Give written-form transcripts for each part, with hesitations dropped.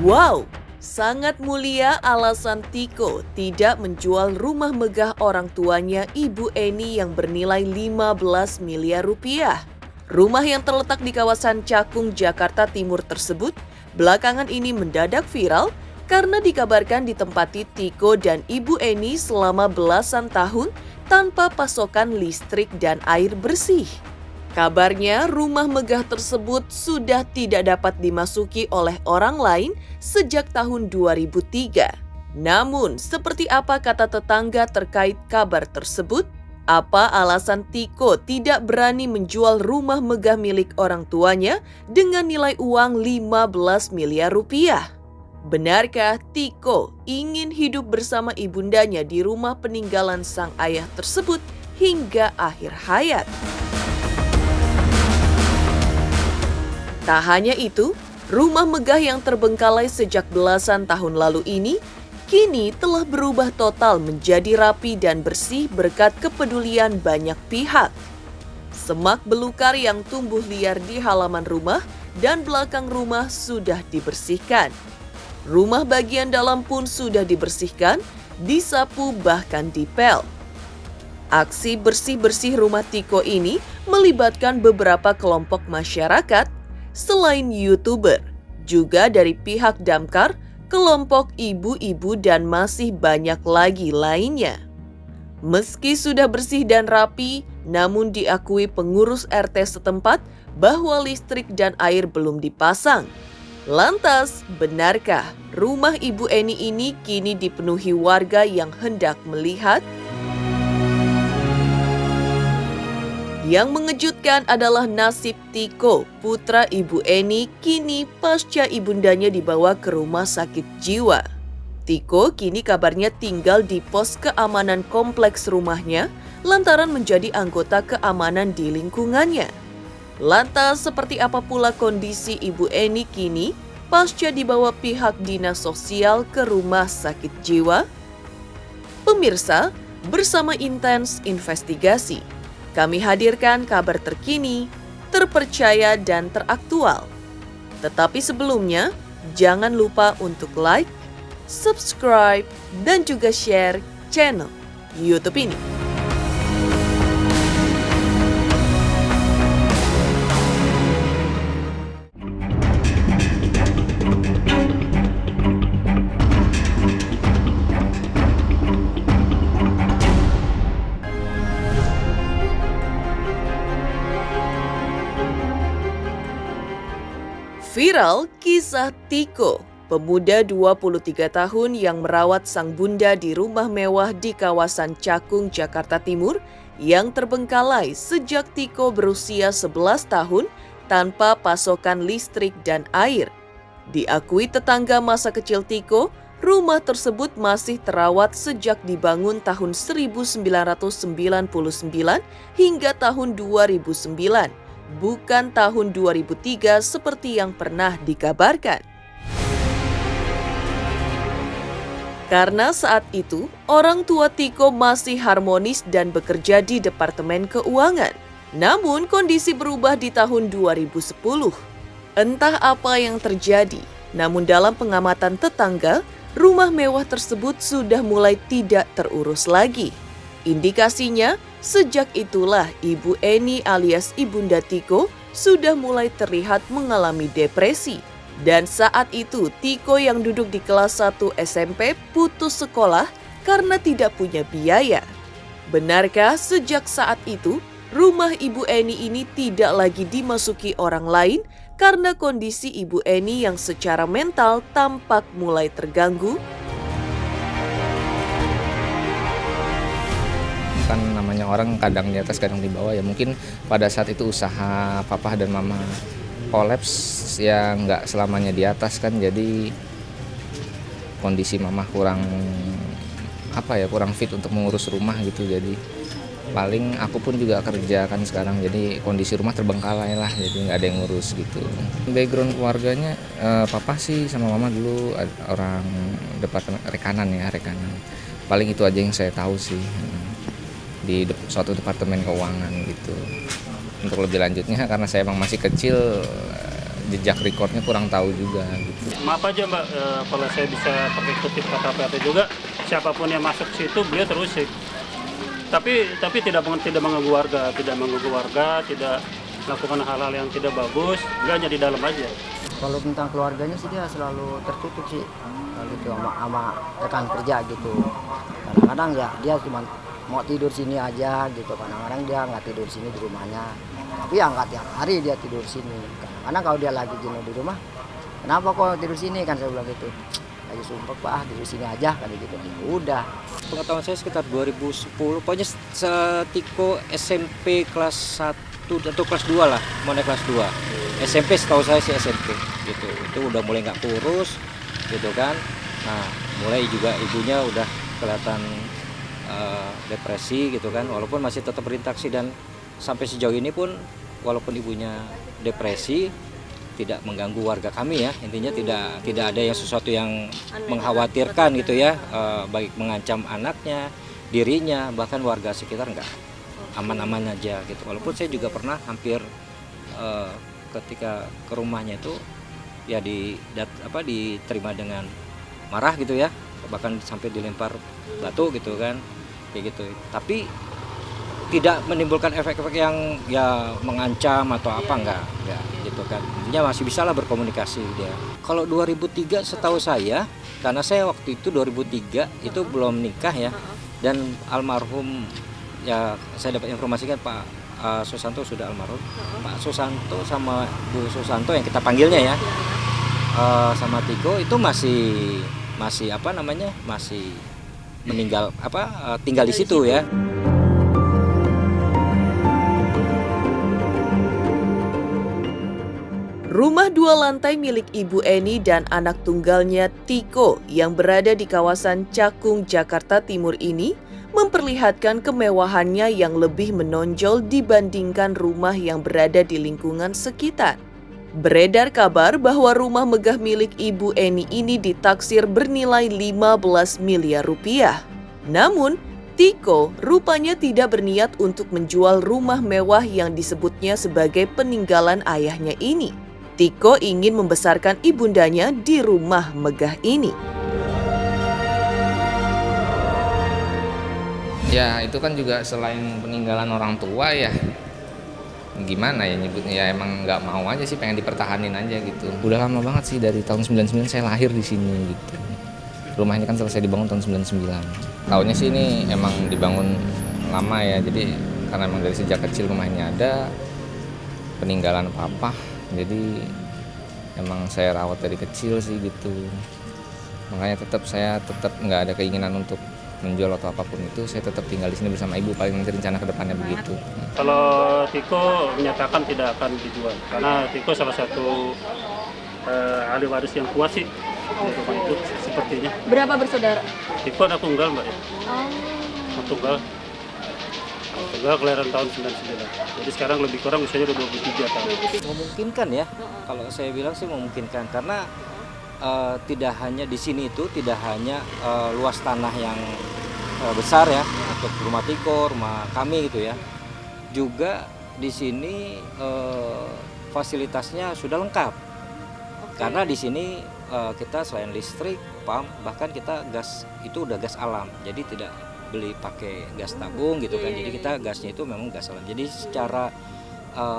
Wow, sangat mulia alasan Tiko tidak menjual rumah megah orang tuanya Ibu Eni yang bernilai 15 miliar rupiah. Rumah yang terletak di kawasan Cakung, Jakarta Timur tersebut belakangan ini mendadak viral karena dikabarkan ditempati Tiko dan Ibu Eni selama belasan tahun tanpa pasokan listrik dan air bersih. Kabarnya rumah megah tersebut sudah tidak dapat dimasuki oleh orang lain sejak tahun 2003. Namun, seperti apa kata tetangga terkait kabar tersebut? Apa alasan Tiko tidak berani menjual rumah megah milik orang tuanya dengan nilai uang 15 miliar rupiah? Benarkah Tiko ingin hidup bersama ibundanya di rumah peninggalan sang ayah tersebut hingga akhir hayat? Tak hanya itu, rumah megah yang terbengkalai sejak belasan tahun lalu ini kini telah berubah total menjadi rapi dan bersih berkat kepedulian banyak pihak. Semak belukar yang tumbuh liar di halaman rumah dan belakang rumah sudah dibersihkan. Rumah bagian dalam pun sudah dibersihkan, disapu bahkan dipel. Aksi bersih-bersih rumah Tiko ini melibatkan beberapa kelompok masyarakat, selain YouTuber, juga dari pihak damkar, kelompok ibu-ibu dan masih banyak lagi lainnya. Meski sudah bersih dan rapi, namun diakui pengurus RT setempat bahwa listrik dan air belum dipasang. Lantas, benarkah rumah Ibu Eni ini kini dipenuhi warga yang hendak melihat? Yang mengejutkan adalah nasib Tiko, putra Ibu Eni, kini pasca ibundanya dibawa ke rumah sakit jiwa. Tiko kini kabarnya tinggal di pos keamanan kompleks rumahnya lantaran menjadi anggota keamanan di lingkungannya. Lantas seperti apa pula kondisi Ibu Eni kini pasca dibawa pihak dinas sosial ke rumah sakit jiwa? Pemirsa, bersama Intens Investigasi, kami hadirkan kabar terkini, terpercaya dan teraktual. Tetapi sebelumnya, jangan lupa untuk like, subscribe, dan juga share channel YouTube ini. Viral kisah Tiko, pemuda 23 tahun yang merawat sang bunda di rumah mewah di kawasan Cakung, Jakarta Timur yang terbengkalai sejak Tiko berusia 11 tahun tanpa pasokan listrik dan air. Diakui tetangga masa kecil Tiko, rumah tersebut masih terawat sejak dibangun tahun 1999 hingga tahun 2009. Bukan tahun 2003 seperti yang pernah dikabarkan. Karena saat itu, orang tua Tiko masih harmonis dan bekerja di Departemen Keuangan. Namun kondisi berubah di tahun 2010. Entah apa yang terjadi, namun dalam pengamatan tetangga, rumah mewah tersebut sudah mulai tidak terurus lagi. Indikasinya, sejak itulah Ibu Eni alias Ibunda Tiko sudah mulai terlihat mengalami depresi. Dan saat itu Tiko yang duduk di kelas 1 SMP putus sekolah karena tidak punya biaya. Benarkah sejak saat itu rumah Ibu Eni ini tidak lagi dimasuki orang lain karena kondisi Ibu Eni yang secara mental tampak mulai terganggu? Kan namanya orang kadang di atas kadang di bawah ya, mungkin pada saat itu usaha papa dan mama kolaps ya, nggak selamanya di atas kan, jadi kondisi mama kurang fit untuk mengurus rumah gitu, jadi paling aku pun juga kerja kan sekarang, jadi kondisi rumah terbengkalai lah, jadi nggak ada yang ngurus gitu. Background keluarganya papa sih sama mama dulu orang departemen rekanan, paling itu aja yang saya tahu sih, di suatu departemen keuangan gitu. Untuk lebih lanjutnya karena saya emang masih kecil, jejak recordnya kurang tahu juga gitu. Maaf aja Mbak, kalau saya bisa pakai kutip kata PT juga, siapapun yang masuk situ beliau terusik. Tapi tidak mengganggu warga, tidak melakukan hal-hal yang tidak bagus, dia hanya di dalam aja. Kalau tentang keluarganya sih dia selalu tertutup sih, gitu sama rekan kerja gitu. Kadang-kadang ya dia cuma mau tidur sini aja gitu, kadang-kadang dia nggak tidur sini di rumahnya. Tapi ya nggak tiap hari dia tidur sini. Kadang-kadang kalau dia lagi jenuh di rumah, kenapa kok tidur sini, kan saya bilang gitu. Lagi sumpah Pak, tidur sini aja kan gitu. Ya udah. Pengetahuan saya sekitar 2010, pokoknya Tiko SMP kelas 1 atau kelas 2 lah, mau naik kelas 2. SMP setahu saya sih SMP gitu. Itu udah mulai nggak kurus gitu kan. Nah, mulai juga ibunya udah kelihatan depresi gitu kan, walaupun masih tetap berinteraksi, dan sampai sejauh ini pun walaupun ibunya depresi tidak mengganggu warga kami ya, intinya tidak ada yang sesuatu yang mengkhawatirkan gitu ya, baik mengancam anaknya, dirinya, bahkan warga sekitar enggak, aman-aman aja gitu. Walaupun saya juga pernah hampir ketika ke rumahnya itu ya diterima dengan marah gitu ya, bahkan sampai dilempar batu gitu kan, kayak gitu. Tapi tidak menimbulkan efek-efek yang ya mengancam atau apa, enggak gitu kan. Intinya masih bisa lah berkomunikasi dia. Kalau 2003 setahu saya, karena saya waktu itu 2003 itu belum nikah ya, dan almarhum ya saya dapat informasikan Pak Susanto sudah almarhum. Pak Susanto sama Bu Susanto yang kita panggilnya ya, sama Tiko itu masih meninggal tinggal di situ ya. Rumah 2 lantai milik Ibu Eni dan anak tunggalnya Tiko yang berada di kawasan Cakung, Jakarta Timur ini memperlihatkan kemewahannya yang lebih menonjol dibandingkan rumah yang berada di lingkungan sekitar. Beredar kabar bahwa rumah megah milik Ibu Eni ini ditaksir bernilai 15 miliar rupiah. Namun, Tiko rupanya tidak berniat untuk menjual rumah mewah yang disebutnya sebagai peninggalan ayahnya ini. Tiko ingin membesarkan ibundanya di rumah megah ini. Ya itu kan juga selain peninggalan orang tua ya, gimana ya nyebutnya, ya emang nggak mau aja sih, pengen dipertahanin aja gitu. Udah lama banget sih, dari tahun 99 saya lahir di sini gitu. Rumah ini kan selesai dibangun tahun 99. Tahunnya sih ini emang dibangun lama ya, jadi karena emang dari sejak kecil rumah ini ada, peninggalan papa. Jadi emang saya rawat dari kecil sih gitu. Makanya saya tetap nggak ada keinginan untuk menjual atau apapun itu. Saya tetap tinggal di sini bersama ibu, paling nanti rencana ke depannya begitu. Kalau Tiko menyatakan tidak akan dijual, karena Tiko salah satu ahli waris yang kuat sih di rumah itu sepertinya. Berapa bersaudara? Tiko anak tunggal Mbak ya. Anak tunggal kelahiran tahun 99. Jadi sekarang lebih kurang usianya udah 23 tahun. Memungkinkan ya, kalau saya bilang sih memungkinkan, karena tidak hanya di sini itu, tidak hanya luas tanah yang besar ya untuk rumah Tiko, rumah kami gitu ya. Juga di sini fasilitasnya sudah lengkap. Karena di sini kita selain listrik, pump, bahkan kita gas itu udah gas alam. Jadi tidak beli pakai gas tabung gitu kan. Jadi kita gasnya itu memang gas alam. Jadi secara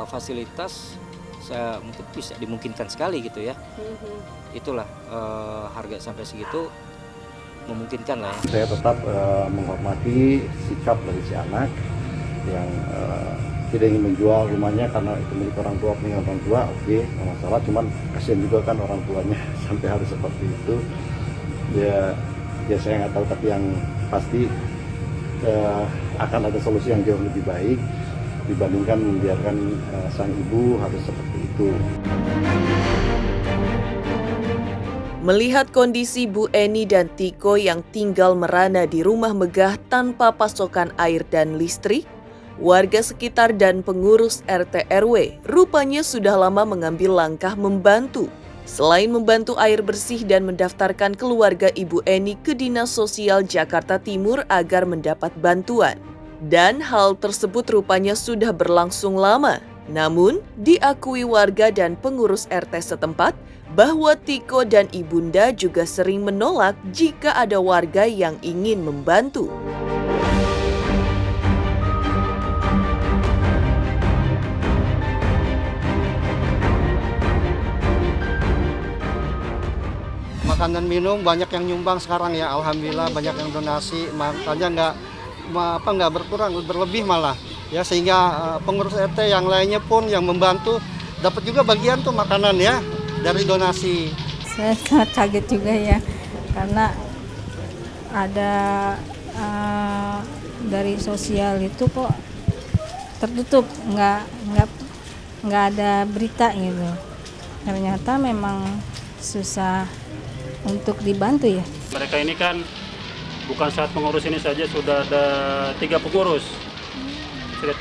fasilitas saya mungkin bisa dimungkinkan sekali gitu ya. Itulah harga sampai segitu memungkinkan lah ya. Saya tetap menghormati sikap dari si anak yang tidak ingin menjual rumahnya karena itu milik orang tua, peninggalan orang tua. Oke, nggak masalah, cuman kasihan juga kan orang tuanya sampai harus seperti itu. Ya saya nggak tahu, tapi yang pasti akan ada solusi yang jauh lebih baik dibandingkan membiarkan sang ibu harus seperti itu. Melihat kondisi Bu Eni dan Tiko yang tinggal merana di rumah megah tanpa pasokan air dan listrik, warga sekitar dan pengurus RT RW rupanya sudah lama mengambil langkah membantu. Selain membantu air bersih dan mendaftarkan keluarga Ibu Eni ke Dinas Sosial Jakarta Timur agar mendapat bantuan. Dan hal tersebut rupanya sudah berlangsung lama. Namun, diakui warga dan pengurus RT setempat bahwa Tiko dan Ibunda juga sering menolak jika ada warga yang ingin membantu. Makanan minum banyak yang nyumbang sekarang ya, alhamdulillah banyak yang donasi, makanya nggak berkurang, berlebih malah ya, sehingga pengurus RT yang lainnya pun yang membantu dapat juga bagian tuh makanan ya dari donasi. Saya sangat kaget juga ya, karena ada dari sosial itu kok tertutup, nggak ada berita gitu. Ternyata memang susah untuk dibantu ya. Mereka ini kan bukan saat pengurus ini saja, sudah ada 3 pengurus. Sudah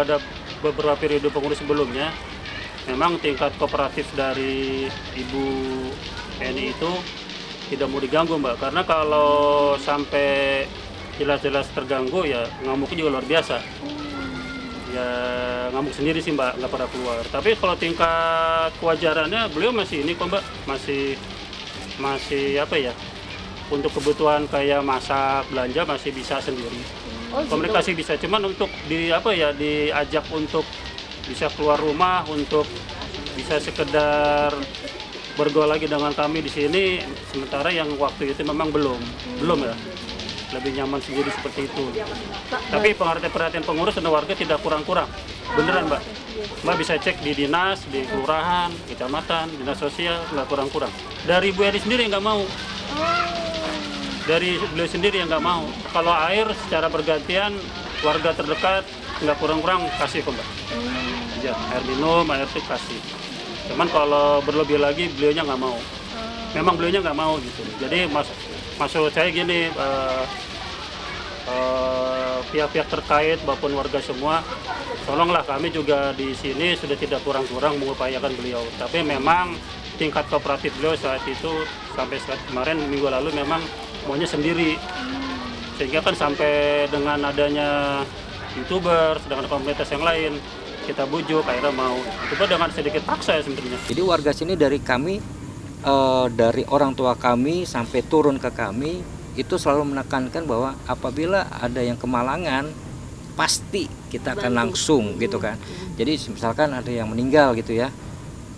ada beberapa periode pengurus sebelumnya. Memang tingkat kooperatif dari Ibu Eni itu tidak mau diganggu, Mbak. Karena kalau sampai jelas-jelas terganggu ya ngamuknya juga luar biasa. Ya ngamuk sendiri sih, Mbak, nggak pernah keluar. Tapi kalau tingkat kewajarannya beliau masih ini kok, Mbak, masih apa ya, untuk kebutuhan kayak masak, belanja masih bisa sendiri. Komunikasi bisa, cuman untuk diajak untuk bisa keluar rumah, untuk bisa sekedar bergaul lagi dengan kami di sini, sementara yang waktu itu memang belum ya, lebih nyaman sendiri seperti itu. Tapi perhatian pengurus dan warga tidak kurang-kurang, beneran, Mbak. Mbak bisa cek di dinas, di kelurahan, kecamatan, dinas sosial, nggak kurang-kurang. Dari Bu Eni sendiri nggak mau. Dari beliau sendiri yang nggak mau. Kalau air secara bergantian, warga terdekat nggak kurang-kurang kasih kok, Mbak. Ya, air minum, air itu kasih. Cuman kalau berlebih lagi, beliaunya nggak mau. Memang beliaunya nggak mau gitu. Jadi maksud saya gini, pihak-pihak terkait maupun warga semua, tolonglah, kami juga di sini sudah tidak kurang-kurang mengupayakan beliau. Tapi memang tingkat kooperatif beliau saat itu sampai saat kemarin minggu lalu memang maunya sendiri, sehingga kan sampai dengan adanya YouTuber, dengan komunitas yang lain kita bujuk akhirnya mau. Itu dengan sedikit paksa ya sebenarnya. Jadi warga sini dari kami, dari orang tua kami sampai turun ke kami itu selalu menekankan bahwa apabila ada yang kemalangan pasti kita akan langsung gitu kan. Jadi misalkan ada yang meninggal gitu ya,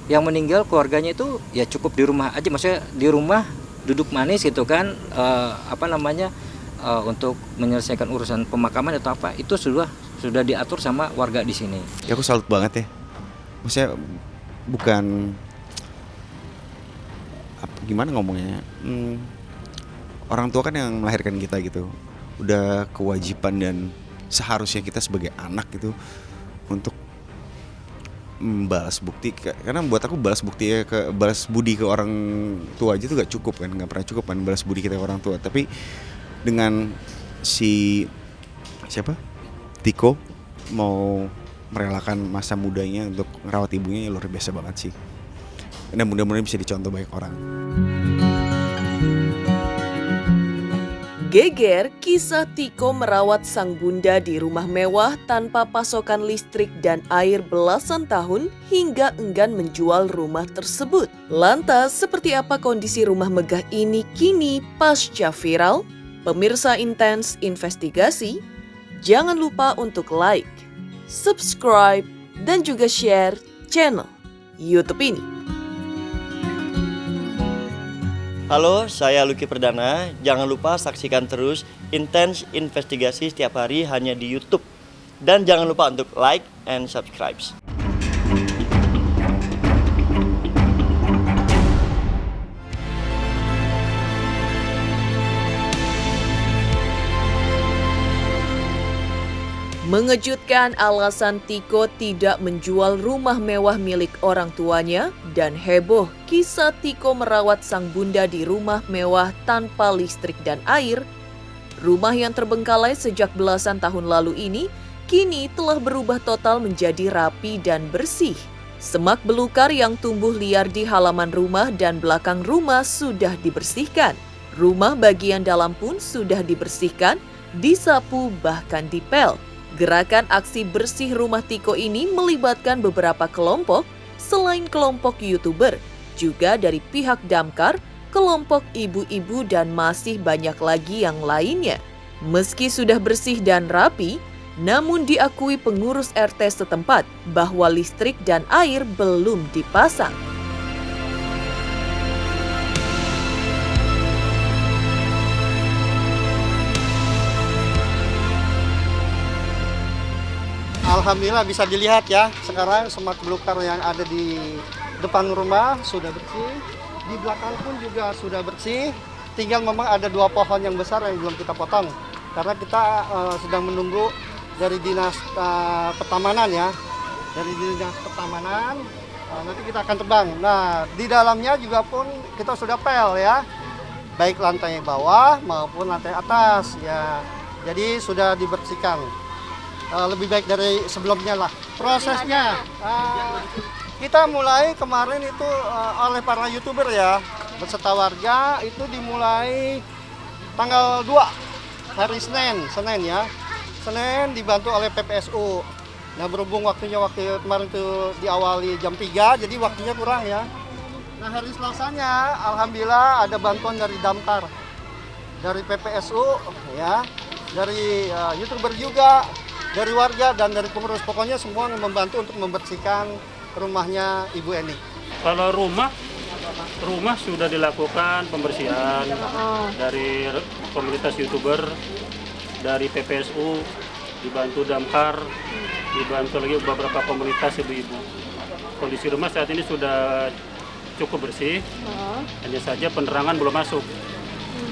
yang meninggal keluarganya itu ya cukup di rumah aja, maksudnya di rumah duduk manis gitu kan, untuk menyelesaikan urusan pemakaman atau apa, itu sudah diatur sama warga di sini. Ya aku salut banget ya, maksudnya bukan gimana ngomongnya, orang tua kan yang melahirkan kita gitu, udah kewajiban dan seharusnya kita sebagai anak gitu untuk balas bukti, karena buat aku balas budi ke orang tua aja tuh gak cukup kan, gak pernah cukup kan balas budi kita ke orang tua. Tapi dengan Tiko mau merelakan masa mudanya untuk merawat ibunya, ya luar biasa banget sih, dan mudah-mudahan bisa dicontoh banyak orang. Geger kisah Tiko merawat sang bunda di rumah mewah tanpa pasokan listrik dan air belasan tahun hingga enggan menjual rumah tersebut. Lantas, seperti apa kondisi rumah megah ini kini pasca viral? Pemirsa Intens Investigasi, jangan lupa untuk like, subscribe, dan juga share channel YouTube ini. Halo, saya Lucky Perdana. Jangan lupa saksikan terus Intens Investigasi setiap hari hanya di YouTube. Dan jangan lupa untuk like and subscribe. Mengejutkan alasan Tiko tidak menjual rumah mewah milik orang tuanya, dan heboh kisah Tiko merawat sang bunda di rumah mewah tanpa listrik dan air. Rumah yang terbengkalai sejak belasan tahun lalu ini kini telah berubah total menjadi rapi dan bersih. Semak belukar yang tumbuh liar di halaman rumah dan belakang rumah sudah dibersihkan. Rumah bagian dalam pun sudah dibersihkan, disapu bahkan dipel. Gerakan aksi bersih rumah Tiko ini melibatkan beberapa kelompok, selain kelompok YouTuber, juga dari pihak damkar, kelompok ibu-ibu dan masih banyak lagi yang lainnya. Meski sudah bersih dan rapi, namun diakui pengurus RT setempat bahwa listrik dan air belum dipasang. Alhamdulillah bisa dilihat ya, sekarang semak belukar yang ada di depan rumah sudah bersih, di belakang pun juga sudah bersih. Tinggal memang ada 2 pohon yang besar yang belum kita potong, karena kita sedang menunggu dari dinas pertamanan ya, dari dinas pertamanan nanti kita akan tebang. Nah di dalamnya juga pun kita sudah pel ya, baik lantai bawah maupun lantai atas ya, jadi sudah dibersihkan. Lebih baik dari sebelumnya lah. Prosesnya kita mulai kemarin itu oleh para YouTuber ya, beserta warga itu dimulai tanggal 2 hari Senin ya. Senin dibantu oleh PPSU. Nah berhubung waktu kemarin itu diawali jam 3, jadi waktunya kurang ya. Nah hari Selasanya alhamdulillah ada bantuan dari damkar, dari PPSU ya, dari YouTuber juga, dari warga dan dari pengurus, pokoknya semua yang membantu untuk membersihkan rumahnya Ibu Eni. Kalau rumah sudah dilakukan pembersihan dari komunitas YouTuber, dari PPSU, dibantu damkar, dibantu lagi beberapa komunitas ibu-ibu. Kondisi rumah saat ini sudah cukup bersih, hanya saja penerangan belum masuk.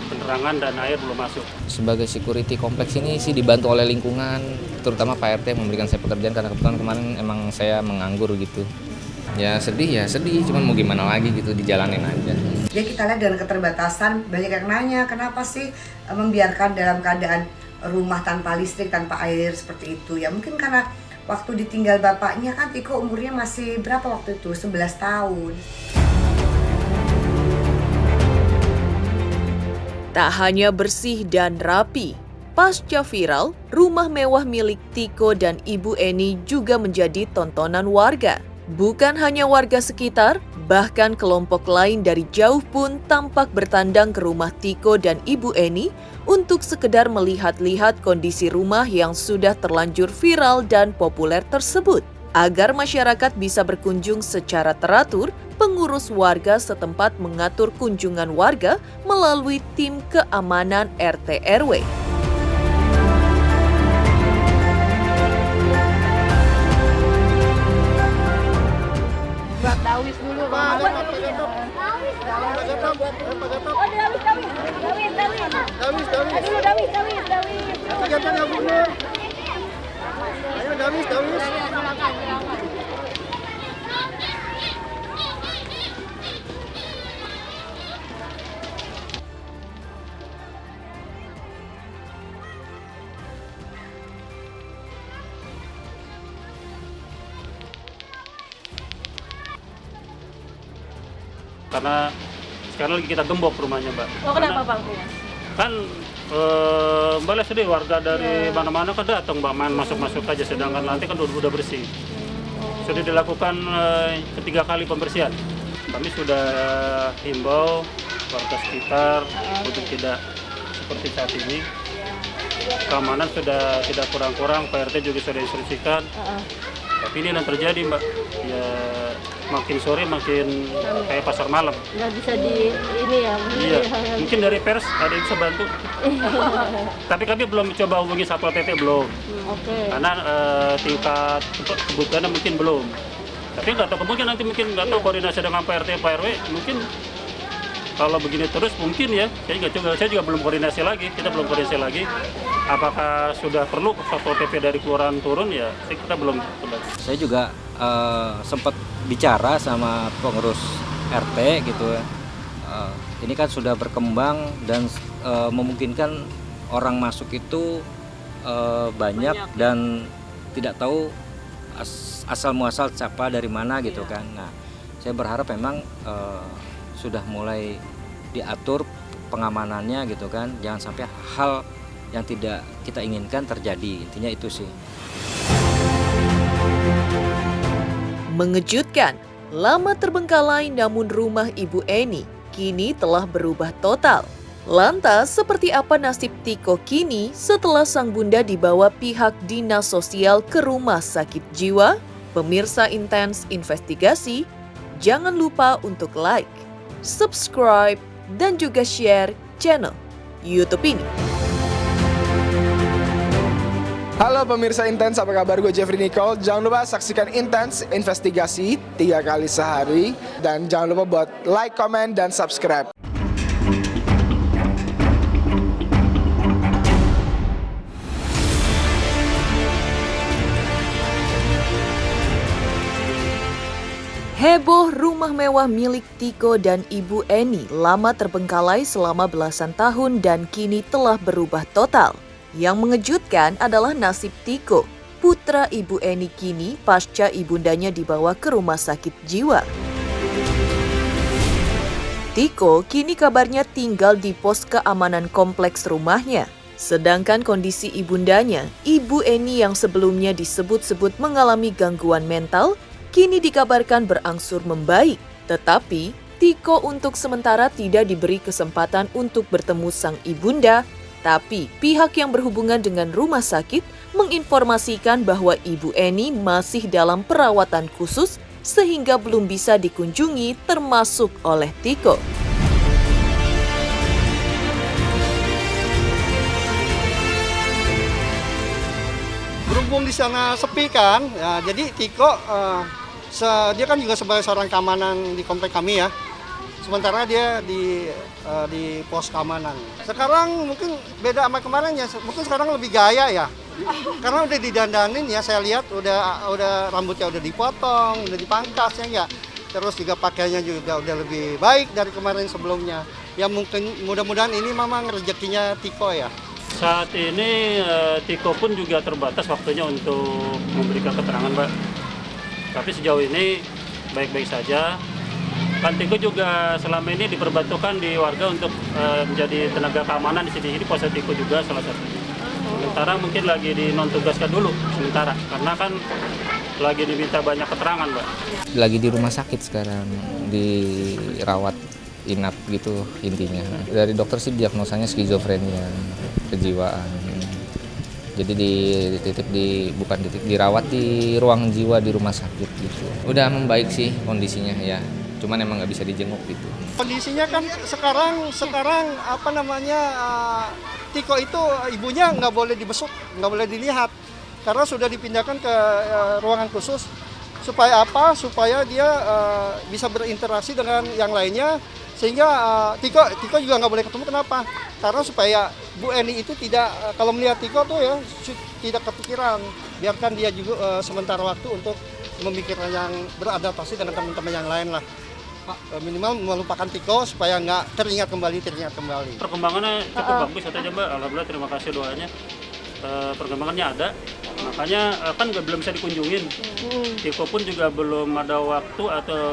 Penerangan dan air belum masuk. Sebagai security kompleks ini sih dibantu oleh lingkungan, terutama Pak RT memberikan saya pekerjaan karena kebetulan kemarin emang saya menganggur gitu. Ya sedih, cuman mau gimana lagi gitu, dijalanin aja. Ya kita lihat dengan keterbatasan, banyak yang nanya kenapa sih membiarkan dalam keadaan rumah tanpa listrik, tanpa air seperti itu. Ya mungkin karena waktu ditinggal bapaknya kan Tiko umurnya masih berapa waktu itu? 11 tahun. Tak hanya bersih dan rapi, pasca viral, rumah mewah milik Tiko dan Ibu Eni juga menjadi tontonan warga. Bukan hanya warga sekitar, bahkan kelompok lain dari jauh pun tampak bertandang ke rumah Tiko dan Ibu Eni untuk sekedar melihat-lihat kondisi rumah yang sudah terlanjur viral dan populer tersebut. Agar masyarakat bisa berkunjung secara teratur, pengurus warga setempat mengatur kunjungan warga melalui tim keamanan RT RW. Buat dawis dulu, Pak. Dawis. Karena sekarang lagi kita gembok rumahnya, Mbak. Oh, kenapa Bang? Kan Mbak sedih warga dari mana-mana kan datang, Mbak, masuk-masuk aja, sedangkan nanti kan udah bersih. Sudah dilakukan ketiga kali pembersihan. Kami sudah himbau warga sekitar untuk tidak seperti saat ini. Keamanan sudah tidak kurang-kurang, PRT juga sudah instruksikan. Tapi ini yang terjadi, Mbak. Ya makin sore makin kayak pasar malam. Nggak bisa di ini ya. Iya. Mungkin dari pers ada yang bisa bantu. Tapi kami belum coba hubungi Satpol PP belum. Karena tingkat kebutuhannya mungkin belum. Tapi nggak tahu, kemungkinan nanti mungkin nggak tahu koordinasi dengan PRT Pak RW mungkin kalau begini terus mungkin ya. Saya juga belum koordinasi lagi. Kita belum koordinasi lagi. Apakah sudah perlu Satpol PP dari kelurahan turun ya? Kita belum. Saya juga sempat bicara sama pengurus RT gitu ya. Ini kan sudah berkembang dan memungkinkan orang masuk itu banyak dan tidak tahu asal muasal siapa dari mana gitu kan. Nah, saya berharap memang sudah mulai diatur pengamanannya gitu kan. Jangan sampai hal yang tidak kita inginkan terjadi. Intinya itu sih. Mengejutkan, lama terbengkalai namun rumah Ibu Eni kini telah berubah total. Lantas, seperti apa nasib Tiko kini setelah sang bunda dibawa pihak dinas sosial ke rumah sakit jiwa? Pemirsa Intens Investigasi, jangan lupa untuk like, subscribe, dan juga share channel YouTube ini. Halo pemirsa Intens, apa kabar? Gue Jeffrey Nicole. Jangan lupa saksikan Intens Investigasi 3 kali sehari. Dan jangan lupa buat like, comment, dan subscribe. Heboh rumah mewah milik Tiko dan Ibu Eni lama terbengkalai selama belasan tahun dan kini telah berubah total. Yang mengejutkan adalah nasib Tiko, putra Ibu Eni kini pasca ibundanya dibawa ke rumah sakit jiwa. Tiko kini kabarnya tinggal di pos keamanan kompleks rumahnya. Sedangkan kondisi ibundanya, Ibu Eni yang sebelumnya disebut-sebut mengalami gangguan mental, kini dikabarkan berangsur membaik. Tetapi, Tiko untuk sementara tidak diberi kesempatan untuk bertemu sang ibunda. Tapi pihak yang berhubungan dengan rumah sakit menginformasikan bahwa Ibu Eni masih dalam perawatan khusus sehingga belum bisa dikunjungi termasuk oleh Tiko. Berhubung di sana sepi kan, ya, jadi Tiko dia kan juga sebagai seorang keamanan di komplek kami ya. Sementara dia di pos keamanan. Sekarang mungkin beda sama kemarin ya, mungkin sekarang lebih gaya ya. Karena udah didandanin ya, saya lihat udah rambutnya udah dipotong, udah dipangkas ya enggak. Terus juga pakaiannya juga udah lebih baik dari kemarin sebelumnya. Ya mungkin mudah-mudahan ini memang rezekinya Tiko ya. Saat ini Tiko pun juga terbatas waktunya untuk memberikan keterangan, Mbak. Tapi sejauh ini baik-baik saja. Kan Tiko juga selama ini diperbantukan di warga untuk menjadi tenaga keamanan di sini. Ini pos Tiko juga salah satunya. Sementara mungkin lagi dinontugaskan dulu sementara, karena kan lagi diminta banyak keterangan, Mbak. Lagi di rumah sakit sekarang, dirawat inap gitu intinya. Dari dokter sih diagnosanya skizofrenia, kejiwaan. Jadi dirawat di ruang jiwa di rumah sakit gitu. Udah membaik sih kondisinya ya. Cuman emang nggak bisa dijenguk gitu. Kondisinya kan sekarang apa namanya Tiko itu ibunya nggak boleh dibesuk, nggak boleh dilihat karena sudah dipindahkan ke ruangan khusus supaya apa? Supaya dia bisa berinteraksi dengan yang lainnya sehingga Tiko juga nggak boleh ketemu. Kenapa? Karena supaya Bu Eni itu tidak kalau melihat Tiko tuh ya tidak kepikiran, biarkan dia juga sementara waktu untuk memikirkan yang beradaptasi dengan teman-teman yang lain lah. Minimal melupakan Tiko supaya nggak teringat kembali. Perkembangannya cukup bagus saja, Mbak. Alhamdulillah, terima kasih doanya. Perkembangannya ada, makanya kan belum bisa dikunjungin. Tiko pun juga belum ada waktu atau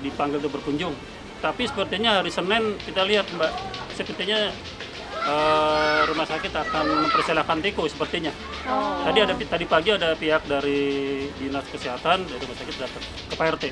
dipanggil untuk berkunjung. Tapi sepertinya hari Senin kita lihat, Mbak, sepertinya rumah sakit akan mempersilahkan Tiko sepertinya. Tadi pagi ada pihak dari dinas kesehatan dari rumah sakit datang ke Pak RT.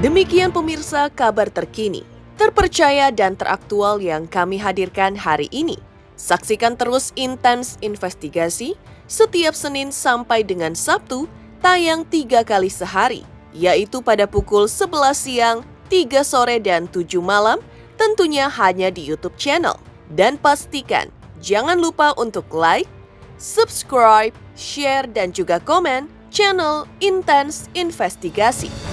Demikian pemirsa kabar terkini, terpercaya dan teraktual yang kami hadirkan hari ini. Saksikan terus Intens Investigasi setiap Senin sampai dengan Sabtu, tayang 3 kali sehari, yaitu pada pukul 11 siang, 3 sore, dan 7 malam, tentunya hanya di YouTube channel. Dan pastikan, jangan lupa untuk like, subscribe, share, dan juga komen channel Intens Investigasi.